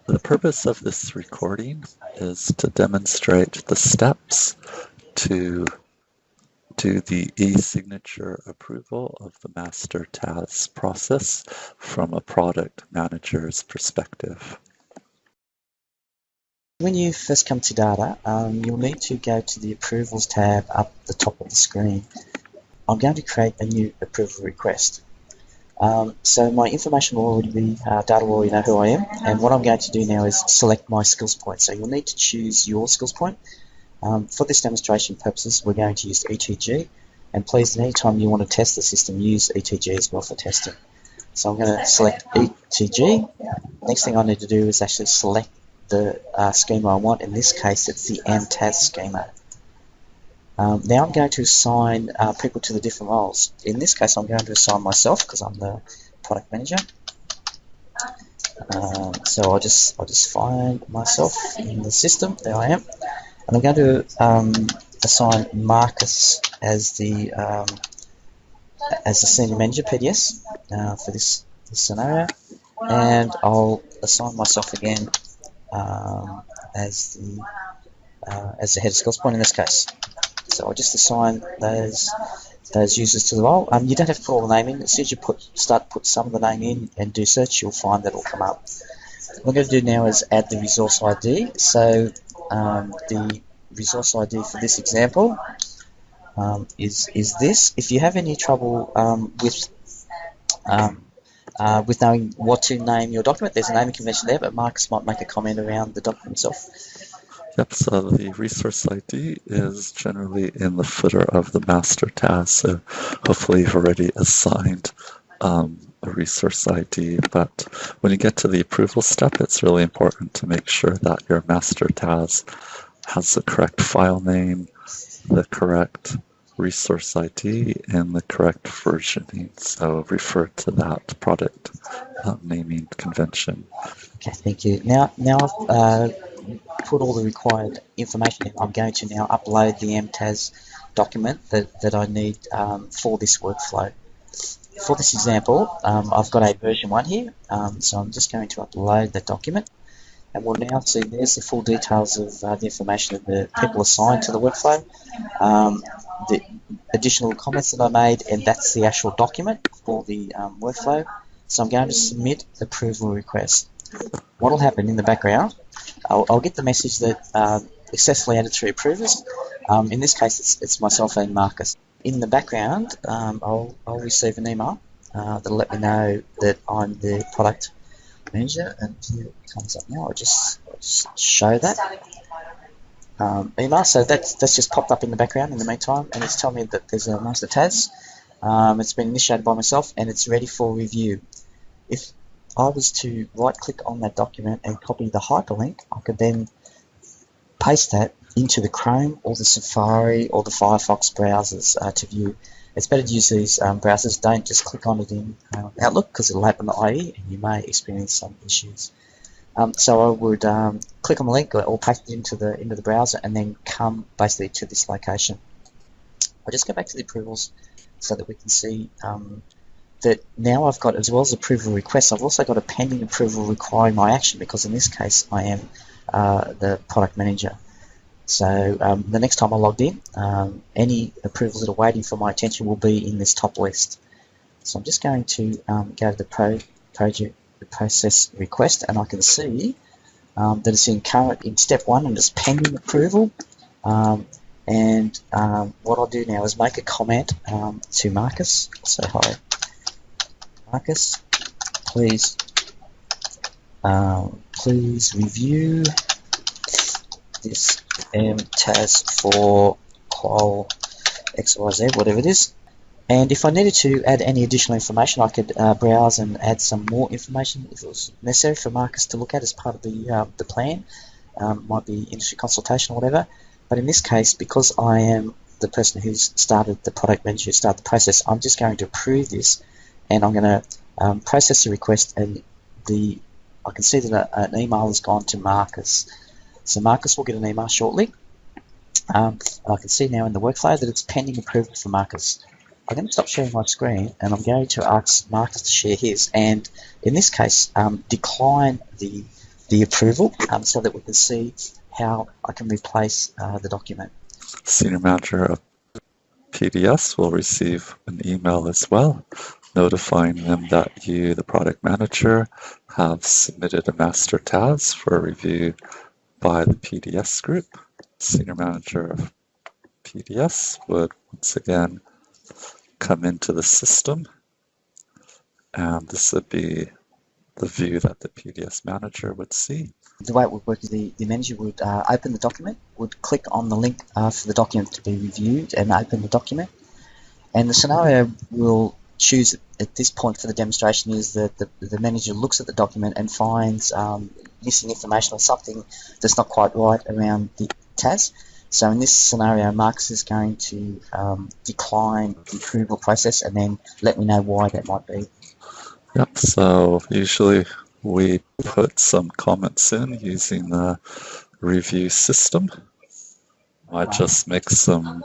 The purpose of this recording is to demonstrate the steps to do the e-signature approval of the master TAS process from a product manager's perspective. When you first come to data, you'll need to go to the Approvals tab up the top of the screen. I'm going to create a new approval request. So my information will already be, data will already know who I am, and what I'm going to do now is select my skills point. So you'll need to choose your skills point. For this demonstration purposes, we're going to use ETG, and please, at any time you want to test the system, use ETG as well for testing. So I'm going to select ETG. Next thing I need to do is actually select the schema I want. In this case, it's the MTAS schema. Now I'm going to assign people to the different roles. In this case, I'm going to assign myself because I'm the product manager. So I'll just find myself in the system. There I am, and I'm going to assign Marcus as the senior manager PDS for this scenario, and I'll assign myself again as the head of skills point in this case. So I'll just assign those users to the role. You don't have to put all the name in. As soon as you start put some of the name in and do search, you'll find that it'll come up. What I'm going to do now is add the resource ID. So the resource ID for this example is this. If you have any trouble with knowing what to name your document, there's a naming convention there, but Marcus might make a comment around the document itself. Yep, so the resource ID is generally in the footer of the master TAS, so hopefully you've already assigned a resource ID, but when you get to the approval step, it's really important to make sure that your master TAS has the correct file name, the correct resource ID, and the correct versioning, so refer to that product naming convention. Okay, thank you. Now I've put all the required information in. I'm going to now upload the MTAS document that I need for this workflow. For this example, I've got a version 1 here, so I'm just going to upload that document, and we'll now see there's the full details of the information of the people assigned to the workflow, the additional comments that I made, and that's the actual document for the workflow. So I'm going to submit approval request. What will happen in the background, I'll get the message that successfully added 3 approvers. In this case, it's myself and Marcus. In the background, I'll receive an email that'll let me know that I'm the product manager, and here it comes up now. I'll just show that email. So that's just popped up in the background in the meantime, and it's telling me that there's a master TAS. It's been initiated by myself, and it's ready for review. If I was to right-click on that document and copy the hyperlink, I could then paste that into the Chrome or the Safari or the Firefox browsers to view. It's better to use these browsers. Don't just click on it in Outlook because it'll open the IE and you may experience some issues. So I would click on the link or paste it into the browser and then come basically to this location. I'll just go back to the approvals so that we can see that now I've got, as well as approval requests, I've also got a pending approval requiring my action, because in this case I am the product manager. So the next time I logged in, any approvals that are waiting for my attention will be in this top list. So I'm just going to go to the process request, and I can see that it's in step 1 and it's pending approval. And what I'll do now is make a comment to Marcus. I'll say, hi Marcus, please review this MTAS for qual XYZ, whatever it is. And if I needed to add any additional information, I could browse and add some more information if it was necessary for Marcus to look at as part of the plan. Might be industry consultation or whatever. But in this case, because I am the person who's started, the product manager who started the process, I'm just going to approve this, and I'm going to process the request, and I can see that an email has gone to Marcus. So Marcus will get an email shortly. I can see now in the workflow that it's pending approval for Marcus. I'm going to stop sharing my screen, and I'm going to ask Marcus to share his, and in this case decline the the approval so that we can see how I can replace the document. Senior Manager of PDS will receive an email as well, notifying them that you, the product manager, have submitted a master TAS for review by the PDS group. Senior Manager of PDS would once again come into the system, and this would be the view that the PDS manager would see. The way it would work is the manager would open the document, would click on the link for the document to be reviewed and open the document. And the scenario we'll choose at this point for the demonstration is that the manager looks at the document and finds missing information or something that's not quite right around the TAS. So in this scenario, Marcus is going to decline the approval process and then let me know why that might be. Yep, so usually we put some comments in using the review system. I just make some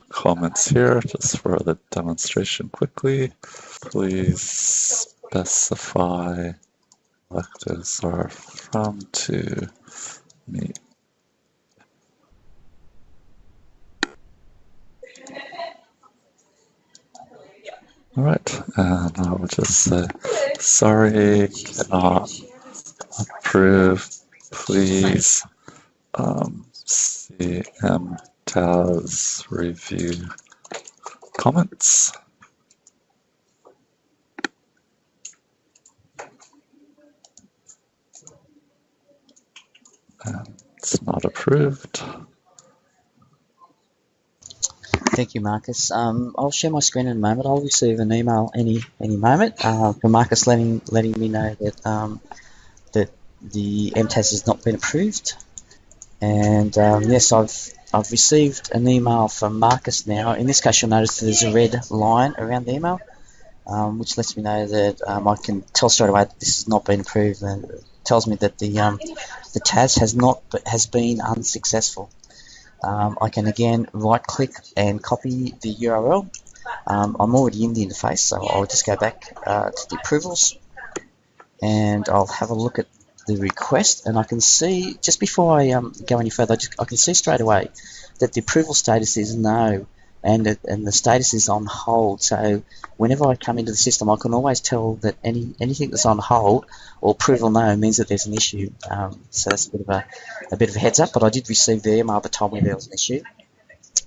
comments here just for the demonstration quickly. Please specify electives are from to meet. All right, and I will just say, sorry, cannot approve, please see MTAS review comments. And it's not approved. Thank you, Marcus. I'll share my screen in a moment. I'll receive an email any moment from Marcus letting me know that that the MTAS has not been approved. And yes, I've received an email from Marcus now. In this case, you'll notice that there's a red line around the email, which lets me know that I can tell straight away that this has not been approved, and it tells me that the TAS has been unsuccessful. I can again right-click and copy the URL. I'm already in the interface, so I'll just go back to the approvals, and I'll have a look at the request, and I can see, just before I go any further, I can see straight away that the approval status is no, and the status is on hold. So whenever I come into the system, I can always tell that anything that's on hold or approval no means that there's an issue. So that's a bit of a heads up. But I did receive the email that told me there was an issue.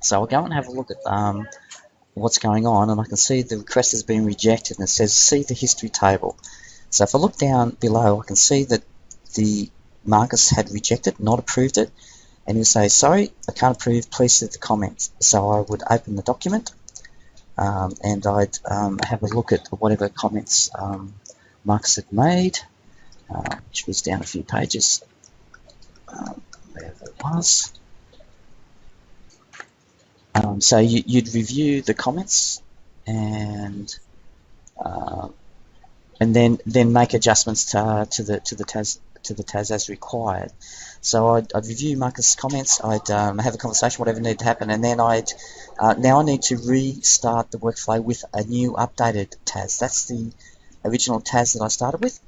So I'll go and have a look at what's going on, and I can see the request has been rejected, and it says see the history table. So if I look down below, I can see that the Marcus had rejected, not approved it, and he'll say, sorry, I can't approve, please see the comments. So I would open the document, and I'd have a look at whatever comments Marcus had made, which was down a few pages. There it was. So you'd review the comments and then make adjustments to the TAS as required. So I'd review Marcus' comments, I'd have a conversation, whatever needed to happen, and then now I need to restart the workflow with a new updated TAS. That's the original TAS that I started with.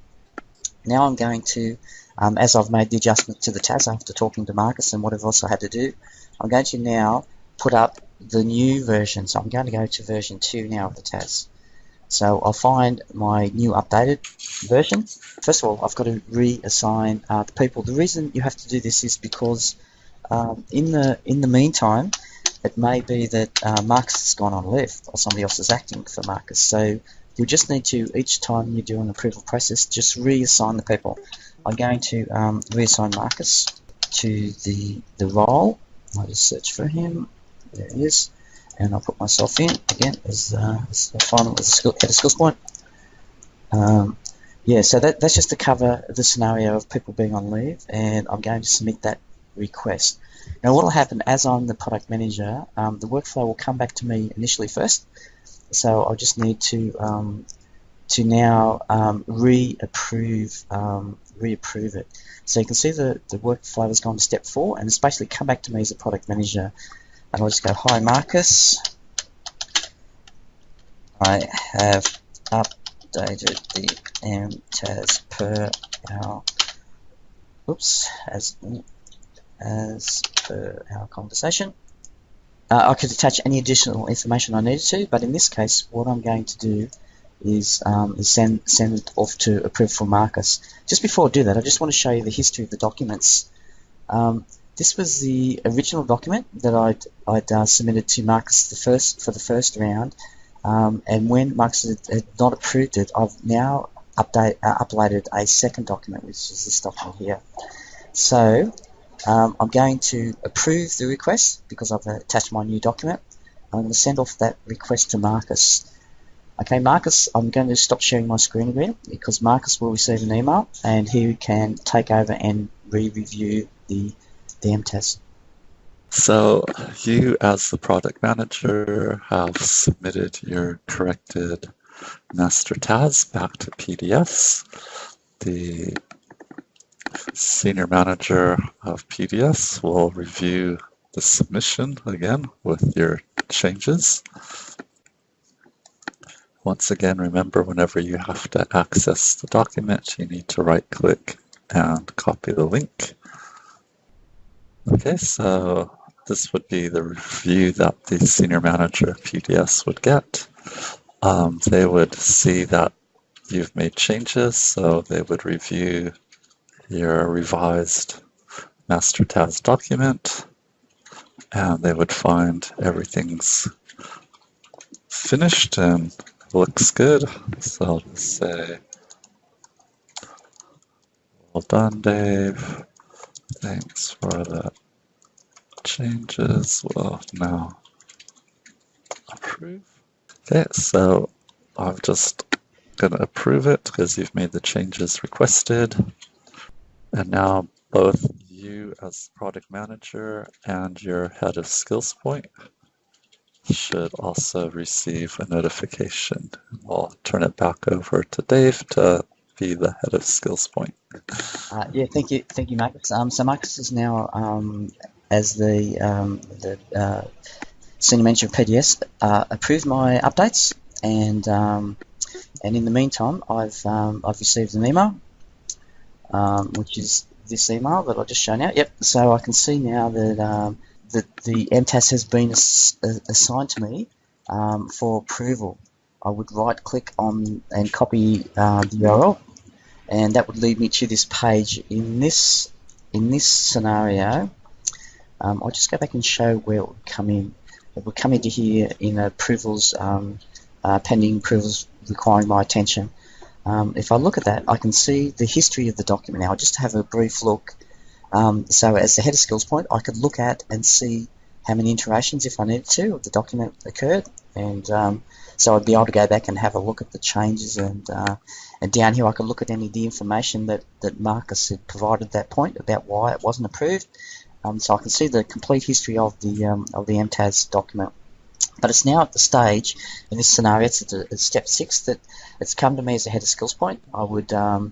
Now I'm going to, as I've made the adjustment to the TAS after talking to Marcus and whatever else I had to do, I'm going to now put up the new version. So I'm going to go to version 2 now of the TAS. So I'll find my new updated version. First of all, I've got to reassign the people. The reason you have to do this is because in the meantime, it may be that Marcus has gone on leave or somebody else is acting for Marcus. So you just need to, each time you do an approval process, just reassign the people. I'm going to reassign Marcus to the role. I'll just search for him. There he is. And I'll put myself in again as the final at a skills point. Yeah, so that's just to cover the scenario of people being on leave, and I'm going to submit that request. Now, what will happen as I'm the product manager? The workflow will come back to me initially first, so I'll just need to now reapprove it. So you can see the workflow has gone to step 4, and it's basically come back to me as a product manager. And I'll just go, hi Marcus, I have updated the MTAS per our oops, as per our conversation. I could attach any additional information I needed to, but in this case, what I'm going to do is send it off to approve for Marcus. Just before I do that, I just want to show you the history of the documents. This was the original document that I'd submitted to Marcus for the first round, and when Marcus had not approved it, I've now uploaded a second document, which is this document here. So I'm going to approve the request because I've attached my new document. I'm going to send off that request to Marcus. Okay, Marcus, I'm going to stop sharing my screen again because Marcus will receive an email and he can take over and re-review the MTAS. So you, as the product manager, have submitted your corrected master TAS back to PDS. The senior manager of PDS will review the submission again with your changes. Once again, remember, whenever you have to access the document, you need to right-click and copy the link. Okay, so this would be the review that the senior manager of PDS would get. They would see that you've made changes, so they would review your revised master TAS document, and they would find everything's finished and looks good. So I'll just say, well done, Dave. Thanks for the changes. Well, now approve. Okay, so I'm just going to approve it because you've made the changes requested. And now both you as product manager and your head of skills point should also receive a notification. I'll turn it back over to Dave to be the head of skills point. Yeah, thank you, Marcus. So Marcus is now, as the senior manager of PDS, approved my updates, and in the meantime, I've received an email, which is this email that I'll just show now. Yep. So I can see now that the MTAS has been assigned to me for approval. I would right-click on and copy the URL, and that would lead me to this page. In this scenario, I'll just go back and show where it would come in. It would come into here in approvals, pending approvals requiring my attention. If I look at that, I can see the history of the document now. I'll just have a brief look. So as the head of skills point, I could look at and see how many iterations, if I needed to, of the document occurred, and so I'd be able to go back and have a look at the changes, and down here I could look at any of the information that Marcus had provided at that point about why it wasn't approved. So I can see the complete history of the MTAS document. But it's now at the stage, in this scenario, it's at step 6, that it's come to me as a head of skills point. I would open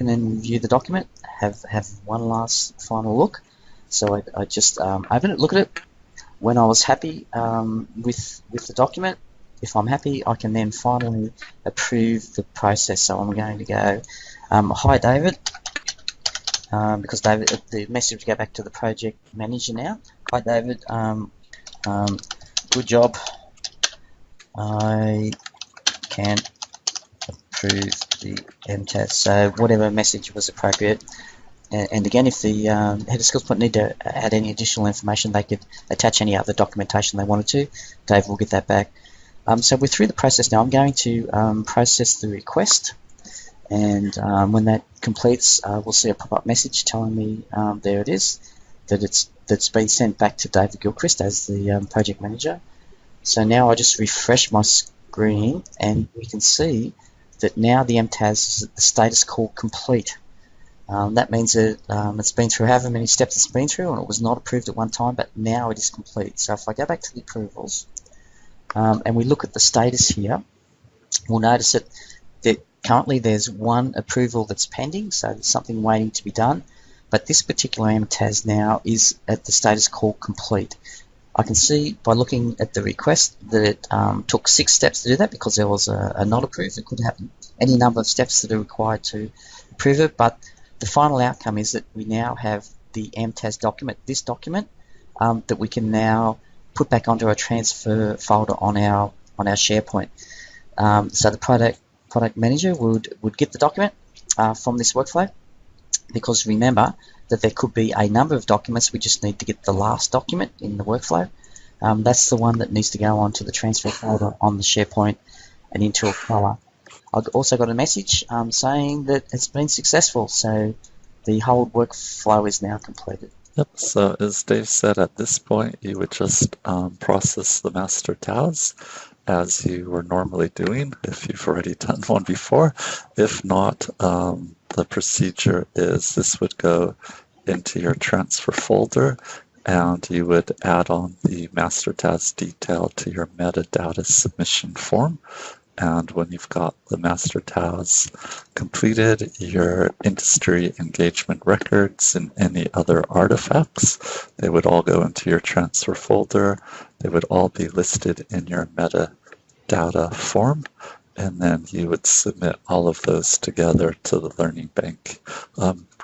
and review the document, have one last final look. So I just open it, look at it. When I was happy with the document, if I'm happy, I can then finally approve the process. So I'm going to go, hi David, because David, the message will go back to the project manager now. Hi David, good job. I can approve the MTAS. So whatever message was appropriate. And again, if the head of skills point need to add any additional information, they could attach any other documentation they wanted to. Dave will get that back. So we're through the process now. I'm going to process the request, and when that completes, we'll see a pop-up message telling me there it is, that's been sent back to David Gilchrist as the project manager. So now I just refresh my screen, and we can see that now the MTAS is at the status called complete. That means that it's been through however many steps it's been through, and it was not approved at one time, but now it is complete. So if I go back to the approvals and we look at the status here, we'll notice that currently there's one approval that's pending, so there's something waiting to be done. But this particular MTAS now is at the status called complete. I can see by looking at the request that it took 6 steps to do that, because there was a not approved. It could happen any number of steps that are required to approve it, but the final outcome is that we now have the MTAS document, this document, that we can now put back onto our transfer folder on our SharePoint. So the product manager would get the document from this workflow, because remember that there could be a number of documents. We just need to get the last document in the workflow. That's the one that needs to go onto the transfer folder on the SharePoint and into a color. I've also got a message saying that it's been successful, so the whole workflow is now completed. Yep, so as Dave said, at this point you would just process the master TAS as you were normally doing if you've already done one before. If not, the procedure is this would go into your transfer folder and you would add on the master TAS detail to your metadata submission form. And when you've got the master TAS completed, your industry engagement records and any other artifacts, they would all go into your transfer folder. They would all be listed in your metadata form, and then you would submit all of those together to the Learning Bank.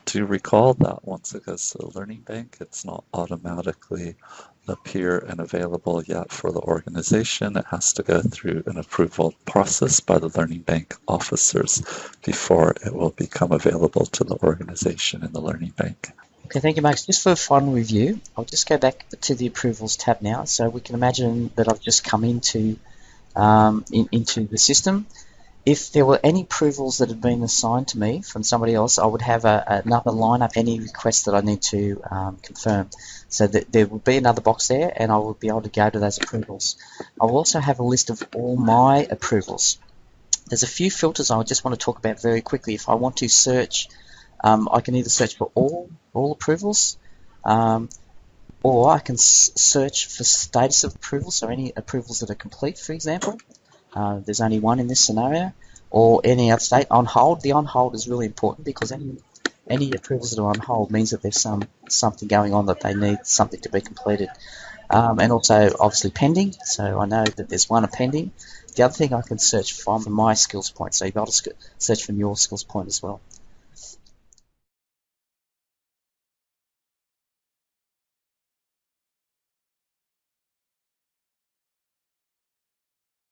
Do recall that once it goes to the Learning Bank, it's not automatically appear and available yet for the organization. It has to go through an approval process by the Learning Bank officers before it will become available to the organization in the Learning Bank. Okay, thank you, Max. Just for a final review, I'll just go back to the Approvals tab now. So we can imagine that I've just come into the system. If there were any approvals that had been assigned to me from somebody else, I would have another line up any requests that I need to confirm. So that there would be another box there, and I would be able to go to those approvals. I will also have a list of all my approvals. There's a few filters I just want to talk about very quickly. If I want to search, I can either search for all approvals, or I can search for status of approvals, so any approvals that are complete, for example. There's only one in this scenario, or any other state. On hold, the on hold is really important, because any approvals that are on hold means that there's something going on, that they need something to be completed. And also obviously pending, so I know that there's one pending. The other thing, I can search from my skills point, so you'll be able to search from your skills point as well.